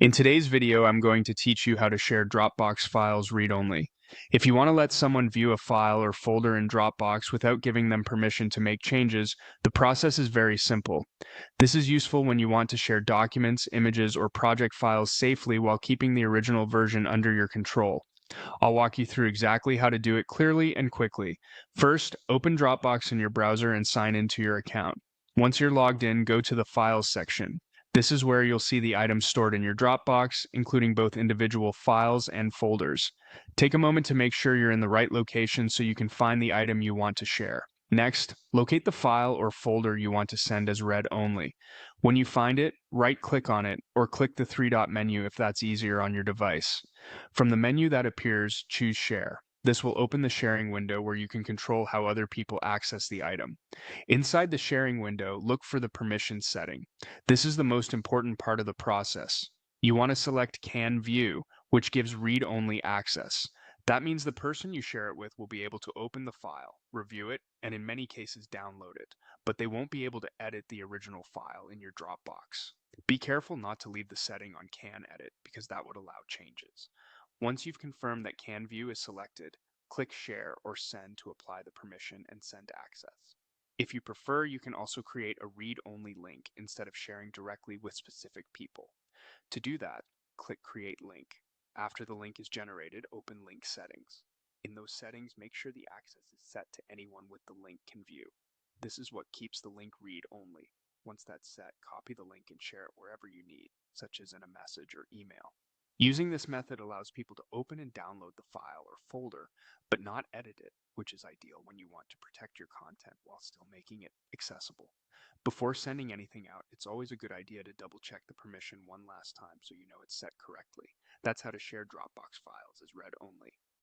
In today's video, I'm going to teach you how to share Dropbox files read-only. If you want to let someone view a file or folder in Dropbox without giving them permission to make changes, the process is very simple. This is useful when you want to share documents, images, or project files safely while keeping the original version under your control. I'll walk you through exactly how to do it clearly and quickly. First, open Dropbox in your browser and sign into your account. Once you're logged in, go to the Files section. This is where you'll see the items stored in your Dropbox, including both individual files and folders. Take a moment to make sure you're in the right location so you can find the item you want to share. Next, locate the file or folder you want to send as read only. When you find it, right-click on it or click the three-dot menu if that's easier on your device. From the menu that appears, choose Share. This will open the sharing window where you can control how other people access the item. Inside the sharing window, look for the permission setting. This is the most important part of the process. You want to select Can View, which gives read-only access. That means the person you share it with will be able to open the file, review it, and in many cases download it, but they won't be able to edit the original file in your Dropbox. Be careful not to leave the setting on Can Edit because that would allow changes. Once you've confirmed that Can View is selected, click Share or Send to apply the permission and send access. If you prefer, you can also create a read-only link instead of sharing directly with specific people. To do that, click Create Link. After the link is generated, open Link Settings. In those settings, make sure the access is set to anyone with the link can view. This is what keeps the link read-only. Once that's set, copy the link and share it wherever you need, such as in a message or email. Using this method allows people to open and download the file or folder, but not edit it, which is ideal when you want to protect your content while still making it accessible. Before sending anything out, it's always a good idea to double check the permission one last time so you know it's set correctly. That's how to share Dropbox files as read only.